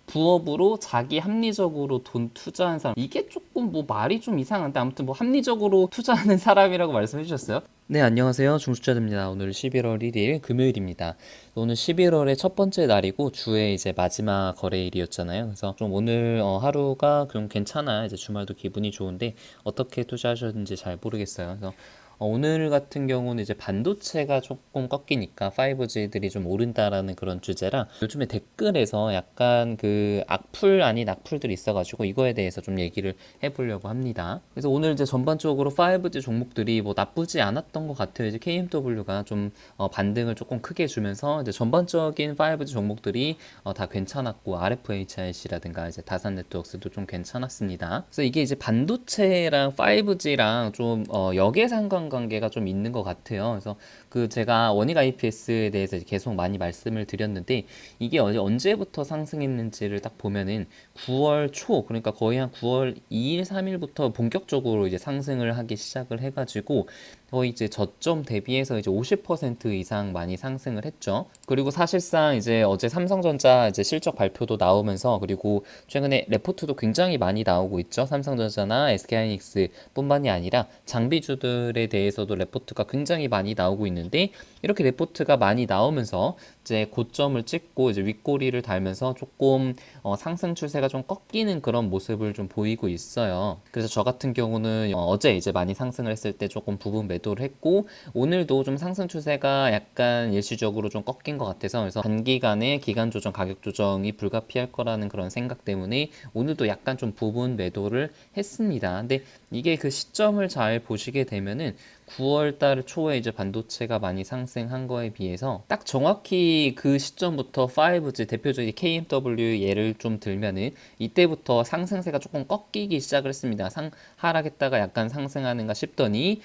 부업으로 자기 합리적으로 돈 투자한 사람, 이게 조금 뭐 말이 좀 이상한데, 아무튼 뭐 합리적으로 투자하는 사람이라고 말씀해 주셨어요. 네, 안녕하세요. 중수자입니다. 오늘 11월 1일 금요일입니다. 오늘 11월의 첫 번째 날이고 주의 이제 마지막 거래일이었잖아요. 그래서 좀 오늘 하루가 좀 괜찮아요. 이제 주말도 기분이 좋은데 어떻게 투자하셨는지 잘 모르겠어요. 그래서 오늘 같은 경우는 이제 반도체가 조금 꺾이니까 5G들이 좀 오른다라는 그런 주제라, 요즘에 댓글에서 약간 그 악플 아닌 악플들이 있어가지고 이거에 대해서 좀 얘기를 해보려고 합니다. 그래서 오늘 이제 전반적으로 5G 종목들이 뭐 나쁘지 않았던 것 같아요. 이제 KMW가 좀 반등을 조금 크게 주면서 이제 전반적인 5G 종목들이 다 괜찮았고, RFHIC라든가 이제 다산 네트워크스도 좀 괜찮았습니다. 그래서 이게 이제 반도체랑 5G랑 좀 역의 관계가 좀 있는 것 같아요. 그래서 그 제가 원익 IPS에 대해서 계속 많이 말씀을 드렸는데, 이게 언제부터 상승했는지를 딱 보면은 9월 초, 그러니까 거의 한 9월 2일, 3일부터 본격적으로 이제 상승을 하기 시작을 해가지고 거의 이제 저점 대비해서 이제 50% 이상 많이 상승을 했죠. 그리고 사실상 이제 어제 삼성전자 이제 실적 발표도 나오면서, 그리고 최근에 레포트도 굉장히 많이 나오고 있죠. 삼성전자나 SK하이닉스 뿐만이 아니라 장비주들에 대해서도 레포트가 굉장히 많이 나오고 있는데, 이렇게 레포트가 많이 나오면서 이제 고점을 찍고 이제 윗꼬리를 달면서 조금 상승 추세가 좀 꺾이는 그런 모습을 좀 보이고 있어요. 그래서 저 같은 경우는 어제 이제 많이 상승을 했을 때 조금 부분 매도를 했고, 오늘도 좀 상승 추세가 약간 일시적으로 좀 꺾인 것 같아서, 그래서 단기간에 기간 조정, 가격 조정이 불가피할 거라는 그런 생각 때문에 오늘도 약간 좀 부분 매도를 했습니다. 근데 이게 그 시점을 잘 보시게 되면은 9월 달 초에 이제 반도체가 많이 상승한 거에 비해서 딱 정확히 그 시점부터 5G, 대표적인 KMW 예를 좀 들면은 이때부터 상승세가 조금 꺾이기 시작을 했습니다. 하락했다가 약간 상승하는가 싶더니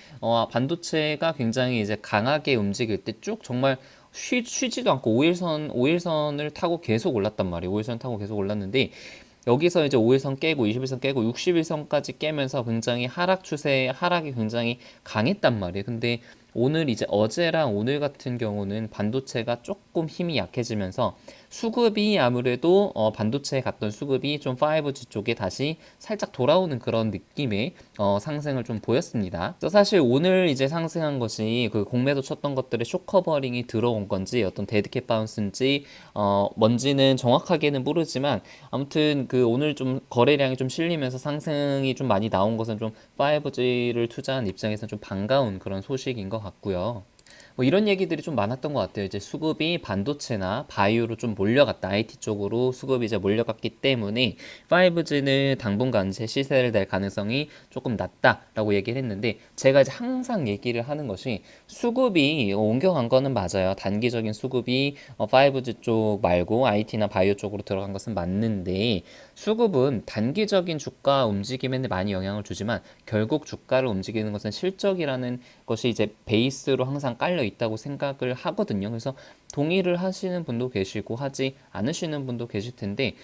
반도체가 굉장히 이제 강하게 움직일 때 쭉 정말 쉬지도 않고 5일선을 타고 계속 올랐단 말이에요. 5일선 타고 계속 올랐는데, 여기서 이제 5일선 깨고 21선 깨고 60일선까지 깨면서 굉장히 하락이 굉장히 강했단 말이에요. 근데 오늘 이제 어제랑 오늘 같은 경우는 반도체가 조금 힘이 약해지면서 수급이 아무래도 반도체에 갔던 수급이 좀 5G 쪽에 다시 살짝 돌아오는 그런 느낌의 상승을 좀 보였습니다. 그래서 사실 오늘 이제 상승한 것이 그 공매도 쳤던 것들의 쇼커버링이 들어온 건지 어떤 데드캣 바운스인지 뭔지는 정확하게는 모르지만, 아무튼 그 오늘 좀 거래량이 좀 실리면서 상승이 좀 많이 나온 것은 좀 5G를 투자한 입장에서는 좀 반가운 그런 소식인 것 같고요. 뭐 이런 얘기들이 좀 많았던 것 같아요. 이제 수급이 반도체나 바이오로 좀 몰려갔다. IT 쪽으로 수급이 이제 몰려갔기 때문에 5G는 당분간 제 시세를 낼 가능성이 조금 낮다라고 얘기를 했는데, 제가 이제 항상 얘기를 하는 것이, 수급이 옮겨간 거는 맞아요. 단기적인 수급이 5G 쪽 말고 IT나 바이오 쪽으로 들어간 것은 맞는데, 수급은 단기적인 주가 움직임에 많이 영향을 주지만 결국 주가를 움직이는 것은 실적이라는 것이 이제 베이스로 항상 깔려 있다고 생각을 하거든요. 그래서 동의를 하시는 분도 계시고 하지 않으시는 분도 계실 텐데,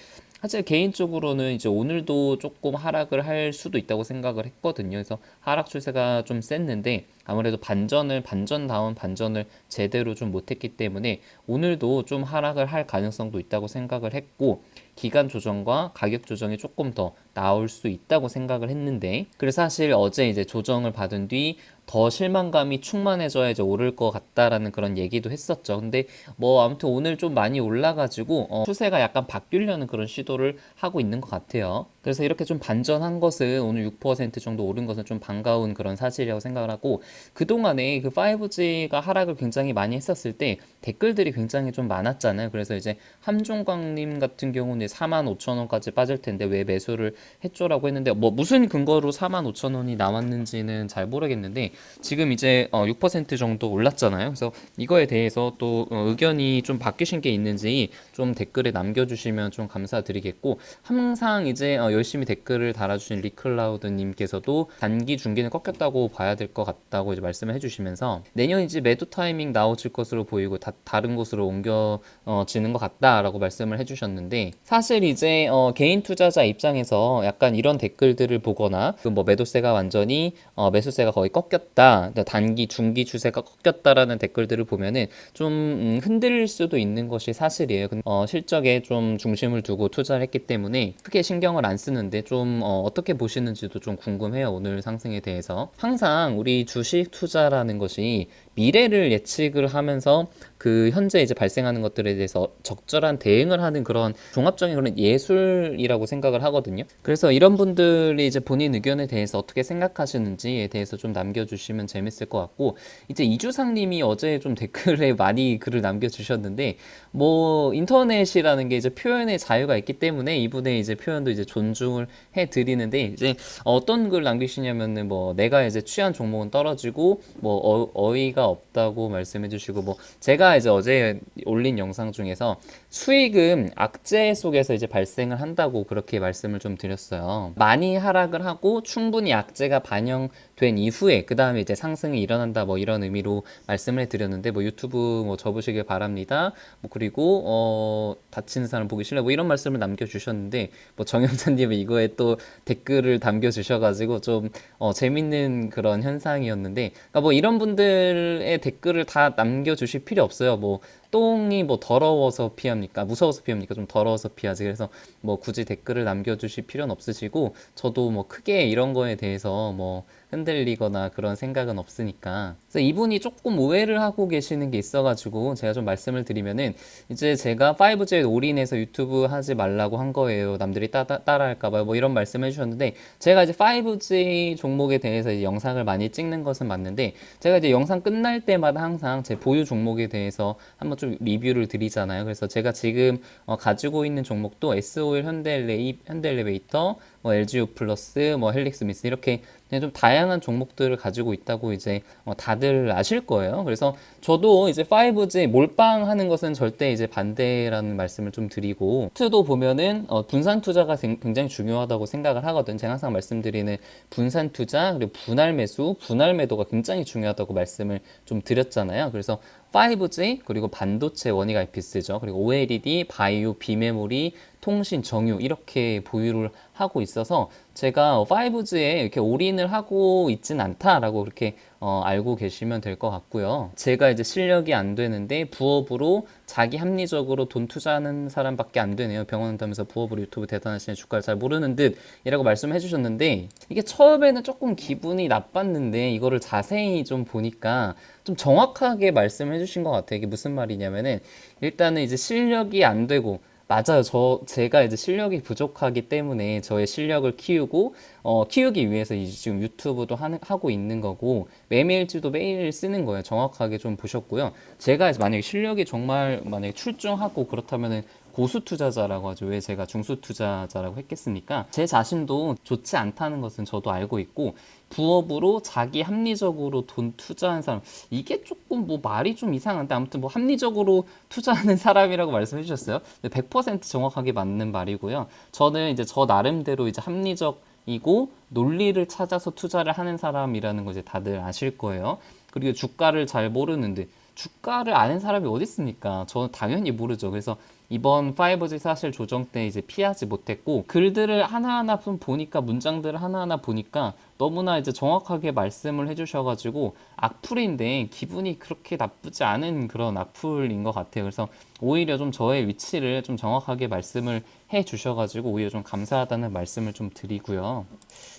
사실 개인적으로는 이제 오늘도 조금 하락을 할 수도 있다고 생각을 했거든요. 그래서 하락 추세가 좀 셌는데 아무래도 반전다운 반전을 제대로 좀 못했기 때문에 오늘도 좀 하락을 할 가능성도 있다고 생각을 했고, 기간 조정과 가격 조정이 조금 더 나올 수 있다고 생각을 했는데, 그래서 사실 어제 이제 조정을 받은 뒤 더 실망감이 충만해져야 이제 오를 것 같다라는 그런 얘기도 했었죠. 근데 뭐 아무튼 오늘 좀 많이 올라가지고 추세가 약간 바뀌려는 그런 시도를 하고 있는 것 같아요. 그래서 이렇게 좀 반전한 것은, 오늘 6% 정도 오른 것은 좀 반가운 그런 사실이라고 생각을 하고, 그동안에 그 5G가 하락을 굉장히 많이 했었을 때 댓글들이 굉장히 좀 많았잖아요. 그래서 이제 함종광님 같은 경우는 45,000원까지 빠질 텐데 왜 매수를 했죠라고 했는데, 뭐 무슨 근거로 45,000원이 나왔는지는 잘 모르겠는데, 지금 이제 6% 정도 올랐잖아요. 그래서 이거에 대해서 또 의견이 좀 바뀌신 게 있는지 좀 댓글에 남겨주시면 좀 감사드리겠고, 항상 이제 열심히 댓글을 달아주신 리클라우드님께서도 단기 중기는 꺾였다고 봐야 될 것 같다고 라고 이제 말씀을 해주시면서 내년 이제 매도 타이밍 나오질 것으로 보이고 다른 곳으로 옮겨지는 것 같다라고 말씀을 해주셨는데, 사실 이제 개인 투자자 입장에서 약간 이런 댓글들을 보거나 그 뭐 매도세가 완전히 매수세가 거의 꺾였다, 단기 중기 추세가 꺾였다라는 댓글들을 보면은 좀 흔들릴 수도 있는 것이 사실이에요. 실적에 좀 중심을 두고 투자를 했기 때문에 크게 신경을 안 쓰는데 좀 어떻게 보시는지도 좀 궁금해요. 오늘 상승에 대해서. 항상 우리 주식 투자라는 것이 미래를 예측을 하면서 그 현재 이제 발생하는 것들에 대해서 적절한 대응을 하는 그런 종합적인 그런 예술이라고 생각을 하거든요. 그래서 이런 분들이 이제 본인 의견에 대해서 어떻게 생각하시는지에 대해서 좀 남겨주시면 재밌을 것 같고, 이제 이주상님이 어제 좀 댓글에 많이 글을 남겨주셨는데, 뭐 인터넷이라는 게 이제 표현의 자유가 있기 때문에 이분의 이제 표현도 이제 존중을 해드리는데, 이제 어떤 글 남기시냐면은 뭐 내가 이제 취한 종목은 떨어지고 뭐 어이가 없다고 말씀해주시고, 뭐 제가 이제 어제 올린 영상 중에서 수익은 악재 속에서 이제 발생을 한다고 그렇게 말씀을 좀 드렸어요. 많이 하락을 하고 충분히 악재가 반영된 이후에 그 다음에 이제 상승이 일어난다, 뭐 이런 의미로 말씀을 해드렸는데, 뭐 유튜브 뭐 접으시길 바랍니다. 뭐 그리고 다치는 사람 보기 싫어, 뭐 이런 말씀을 남겨주셨는데, 뭐 정영찬님은 이거에 또 댓글을 남겨주셔가지고 좀 재밌는 그런 현상이었는데, 그러니까 뭐 이런 분들의 댓글을 다 남겨주실 필요 없어요. 뭐 똥이 뭐 더러워서 피합니까? 무서워서 피합니까? 좀 더러워서 피하지. 그래서 뭐 굳이 댓글을 남겨주실 필요는 없으시고, 저도 뭐 크게 이런 거에 대해서 뭐 흔들리거나 그런 생각은 없으니까. 그래서 이분이 조금 오해를 하고 계시는 게 있어가지고 제가 좀 말씀을 드리면은, 이제 제가 5G에 올인해서 유튜브 하지 말라고 한 거예요. 남들이 따라할까봐 뭐 이런 말씀 해주셨는데, 제가 이제 5G 종목에 대해서 이제 영상을 많이 찍는 것은 맞는데, 제가 이제 영상 끝날 때마다 항상 제 보유 종목에 대해서 한번 좀 리뷰를 드리잖아요. 그래서 제가 지금 가지고 있는 종목도 SOL 현대엘리베이터, 뭐 LGU 플러스, 뭐 헬릭스미스, 이렇게 그냥 좀 다양한 종목들을 가지고 있다고 이제 다들 아실 거예요. 그래서 저도 이제 5G 몰빵하는 것은 절대 이제 반대라는 말씀을 좀 드리고, 투도 보면은 분산 투자가 굉장히 중요하다고 생각을 하거든. 제가 항상 말씀드리는 분산 투자 그리고 분할 매수, 분할 매도가 굉장히 중요하다고 말씀을 좀 드렸잖아요. 그래서 5G 그리고 반도체 원익 IPS죠. 그리고 OLED, 바이오, 비메모리, 통신, 정유 이렇게 보유를 하고 있어서 제가 5G에 이렇게 올인을 하고 있진 않다라고 그렇게 알고 계시면 될 것 같고요. 제가 이제 실력이 안 되는데 부업으로 자기 합리적으로 돈 투자하는 사람밖에 안 되네요. 병원 다면서 부업으로 유튜브 대단하시네, 주가를 잘 모르는 듯 이라고 말씀해 주셨는데, 이게 처음에는 조금 기분이 나빴는데 이거를 자세히 좀 보니까 좀 정확하게 말씀해 주신 것 같아요. 이게 무슨 말이냐면은, 일단은 이제 실력이 안 되고, 맞아요. 제가 이제 실력이 부족하기 때문에 저의 실력을 키우기 위해서 이제 지금 유튜브도 하고 있는 거고, 매일일지도 매일 쓰는 거예요. 정확하게 좀 보셨고요. 제가 만약에 실력이 정말 만약에 출중하고 그렇다면은 고수 투자자라고 하죠. 왜 제가 중수 투자자라고 했겠습니까? 제 자신도 좋지 않다는 것은 저도 알고 있고, 부업으로 자기 합리적으로 돈 투자하는 사람, 이게 조금 뭐 말이 좀 이상한데, 아무튼 뭐 합리적으로 투자하는 사람이라고 말씀해 주셨어요. 100% 정확하게 맞는 말이고요. 저는 이제 저 나름대로 이제 합리적이고 논리를 찾아서 투자를 하는 사람이라는 거 이제 다들 아실 거예요. 그리고 주가를 잘 모르는데, 주가를 아는 사람이 어디 있습니까? 저는 당연히 모르죠. 그래서 이번 5G 사실 조정 때 이제 피하지 못했고, 글들을 하나하나 보니까, 문장들을 하나하나 보니까 너무나 이제 정확하게 말씀을 해주셔가지고 악플인데 기분이 그렇게 나쁘지 않은 그런 악플인 것 같아요. 그래서 오히려 좀 저의 위치를 좀 정확하게 말씀을 해 주셔가지고 오히려 좀 감사하다는 말씀을 좀 드리고요.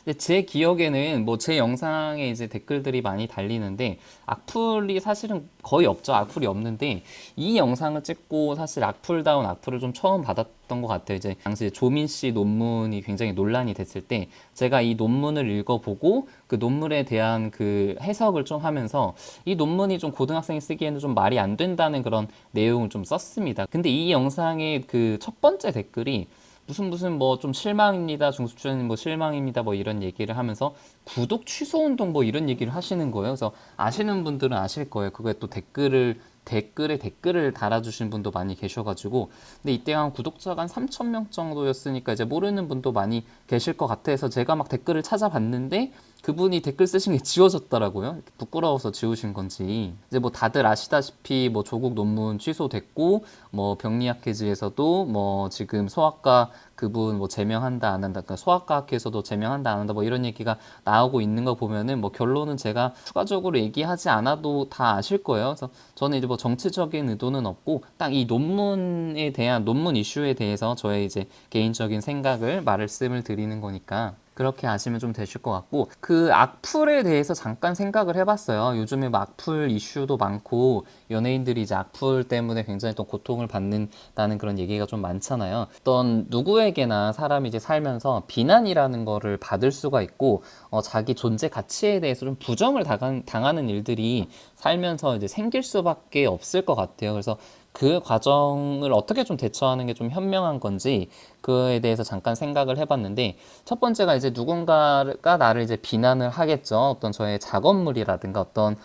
근데 제 기억에는 뭐 제 영상에 이제 댓글들이 많이 달리는데 악플이 사실은 거의 없죠. 악플이 없는데, 이 영상을 찍고 사실 악플다운 악플을 좀 처음 받았던 것 같아요. 이제 당시 조민 씨 논문이 굉장히 논란이 됐을 때 제가 이 논문을 읽어보고 그 논문에 대한 그 해석을 좀 하면서, 이 논문이 좀 고등학생이 쓰기에는 좀 말이 안 된다는 그런 내용을 좀 썼습니다. 근데 이 영상의 그 첫 번째 댓글이 무슨 뭐 좀 실망입니다, 중수주님 뭐 실망입니다, 뭐 이런 얘기를 하면서 구독 취소 운동 뭐 이런 얘기를 하시는 거예요. 그래서 아시는 분들은 아실 거예요. 그거에 또 댓글을 댓글에 댓글을 달아주신 분도 많이 계셔가지고, 근데 이때 한 구독자가 한 3,000명 정도였으니까 이제 모르는 분도 많이 계실 것 같아서 제가 막 댓글을 찾아봤는데 그분이 댓글 쓰신 게 지워졌더라고요. 부끄러워서 지우신 건지. 이제 뭐 다들 아시다시피 뭐 조국 논문 취소됐고, 뭐 병리학회지에서도 뭐 지금 소아과 그분 뭐 제명한다 안 한다, 그러니까 소아과 학회에서도 제명한다 안 한다 뭐 이런 얘기가 나오고 있는 거 보면은 뭐 결론은 제가 추가적으로 얘기하지 않아도 다 아실 거예요. 그래서 저는 이제 뭐 정치적인 의도는 없고 딱 이 논문에 대한 논문 이슈에 대해서 저의 이제 개인적인 생각을 말씀을 드리는 거니까 그렇게 아시면 좀 되실 것 같고, 그 악플에 대해서 잠깐 생각을 해봤어요. 요즘에 뭐 악플 이슈도 많고 연예인들이 이제 악플 때문에 굉장히 또 고통을 받는다는 그런 얘기가 좀 많잖아요. 어떤 누구에게나 사람이 이제 살면서 비난이라는 거를 받을 수가 있고, 자기 존재 가치에 대해서 좀 부정을 당하는 일들이 살면서 이제 생길 수밖에 없을 것 같아요. 그래서 그 과정을 어떻게 좀 대처하는 게 좀 현명한 건지 그에 대해서 잠깐 생각을 해봤는데, 첫 번째가 이제 누군가가 나를 이제 비난을 하겠죠. 어떤 저의 작업물이라든가 어떤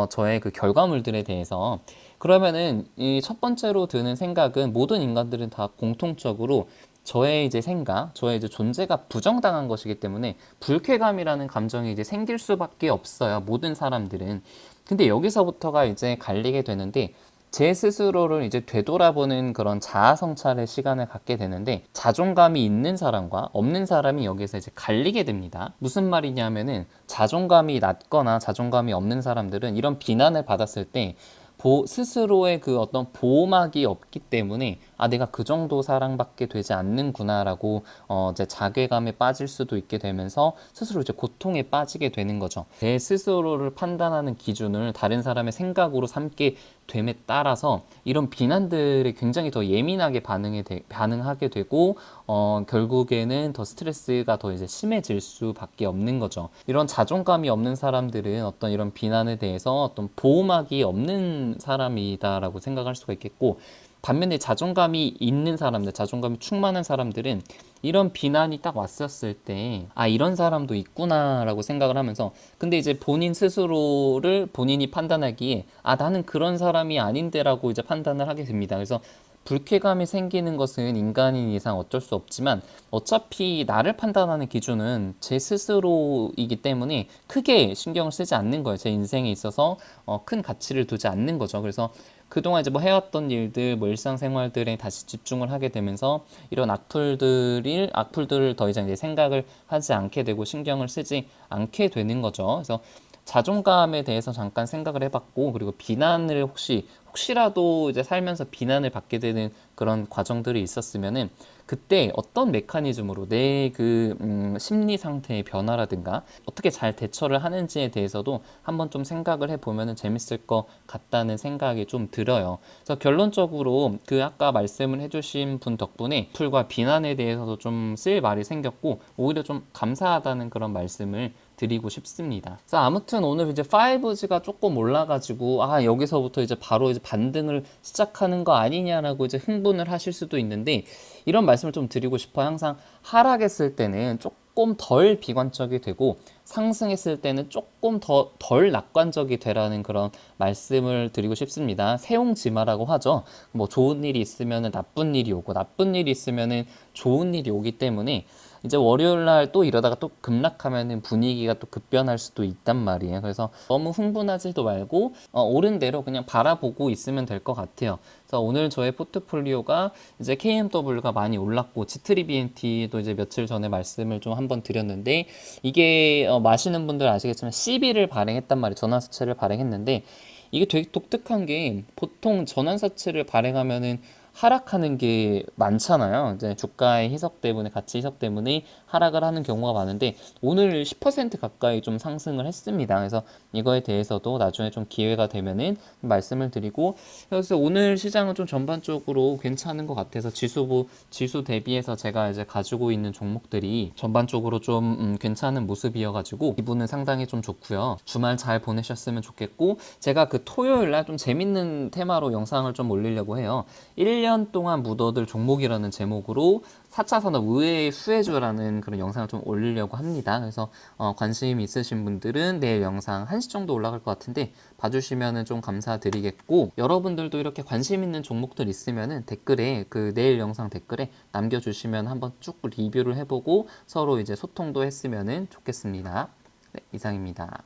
저의 그 결과물들에 대해서. 그러면은 이 첫 번째로 드는 생각은 모든 인간들은 다 공통적으로 저의 이제 생각, 저의 이제 존재가 부정당한 것이기 때문에 불쾌감이라는 감정이 이제 생길 수밖에 없어요. 모든 사람들은. 근데 여기서부터가 이제 갈리게 되는데, 제 스스로를 이제 되돌아보는 그런 자아 성찰의 시간을 갖게 되는데, 자존감이 있는 사람과 없는 사람이 여기서 이제 갈리게 됩니다. 무슨 말이냐면은 자존감이 낮거나 자존감이 없는 사람들은 이런 비난을 받았을 때 스스로의 그 어떤 보호막이 없기 때문에 내가 그 정도 사랑받게 되지 않는구나라고 이제 자괴감에 빠질 수도 있게 되면서 스스로 이제 고통에 빠지게 되는 거죠. 내 스스로를 판단하는 기준을 다른 사람의 생각으로 삼게 됨에 따라서 이런 비난들에 굉장히 더 예민하게 반응하게 되고, 결국에는 더 스트레스가 더 이제 심해질 수밖에 없는 거죠. 이런 자존감이 없는 사람들은 어떤 이런 비난에 대해서 어떤 보호막이 없는 사람이다라고 생각할 수가 있겠고, 반면에 자존감이 있는 사람들, 자존감이 충만한 사람들은 이런 비난이 딱 왔었을 때, 이런 사람도 있구나라고 생각을 하면서, 근데 이제 본인 스스로를 본인이 판단하기에, 나는 그런 사람이 아닌데라고 이제 판단을 하게 됩니다. 그래서 불쾌감이 생기는 것은 인간인 이상 어쩔 수 없지만, 어차피 나를 판단하는 기준은 제 스스로이기 때문에 크게 신경을 쓰지 않는 거예요. 제 인생에 있어서 큰 가치를 두지 않는 거죠. 그래서 그동안 이제 뭐 해왔던 일들, 뭐 일상생활들에 다시 집중을 하게 되면서 이런 악플들을 더 이상 이제 생각을 하지 않게 되고 신경을 쓰지 않게 되는 거죠. 그래서 자존감에 대해서 잠깐 생각을 해봤고, 그리고 비난을 혹시라도 이제 살면서 비난을 받게 되는 그런 과정들이 있었으면은 그때 어떤 메커니즘으로 내 그 심리 상태의 변화라든가 어떻게 잘 대처를 하는지에 대해서도 한번 좀 생각을 해보면 재밌을 것 같다는 생각이 좀 들어요. 그래서 결론적으로 그 아까 말씀을 해주신 분 덕분에 풀과 비난에 대해서도 좀 쓸 말이 생겼고, 오히려 좀 감사하다는 그런 말씀을 드리고 싶습니다. 그래서 아무튼 오늘 이제 5G가 조금 올라가지고 여기서부터 이제 바로 이제 반등을 시작하는 거 아니냐라고 이제 흥분을 하실 수도 있는데, 이런 말씀을 좀 드리고 싶어요. 항상 하락했을 때는 조금 덜 비관적이 되고 상승했을 때는 조금 덜 낙관적이 되라는 그런 말씀을 드리고 싶습니다. 세옹지마라고 하죠. 뭐 좋은 일이 있으면 나쁜 일이 오고 나쁜 일이 있으면 좋은 일이 오기 때문에 이제 월요일 날 또 이러다가 또 급락하면은 분위기가 또 급변할 수도 있단 말이에요. 그래서 너무 흥분하지도 말고 오른 대로 그냥 바라보고 있으면 될 것 같아요. 그래서 오늘 저의 포트폴리오가 이제 KMW가 많이 올랐고 G트리비엔티도 이제 며칠 전에 말씀을 좀 한번 드렸는데, 이게 마시는 분들 아시겠지만 CB를 발행했단 말이에요. 전환사채를 발행했는데, 이게 되게 독특한 게 보통 전환사채를 발행하면은 하락하는 게 많잖아요. 이제 주가의 희석 때문에, 가치 희석 때문에 하락을 하는 경우가 많은데 오늘 10% 가까이 좀 상승을 했습니다. 그래서 이거에 대해서도 나중에 좀 기회가 되면은 말씀을 드리고, 그래서 오늘 시장은 좀 전반적으로 괜찮은 것 같아서 지수 대비해서 제가 이제 가지고 있는 종목들이 전반적으로 좀 괜찮은 모습이어가지고 기분은 상당히 좀 좋고요. 주말 잘 보내셨으면 좋겠고, 제가 그 토요일 날 좀 재밌는 테마로 영상을 좀 올리려고 해요. 1년 1년 동안 묻어들 종목이라는 제목으로 4차 산업 의외의 수혜주라는 그런 영상을 좀 올리려고 합니다. 그래서 관심 있으신 분들은 내일 영상 1시 정도 올라갈 것 같은데 봐주시면 좀 감사드리겠고, 여러분들도 이렇게 관심 있는 종목들 있으면 댓글에 내일 영상 댓글에 남겨주시면 한번 쭉 리뷰를 해보고 서로 이제 소통도 했으면 좋겠습니다. 네, 이상입니다.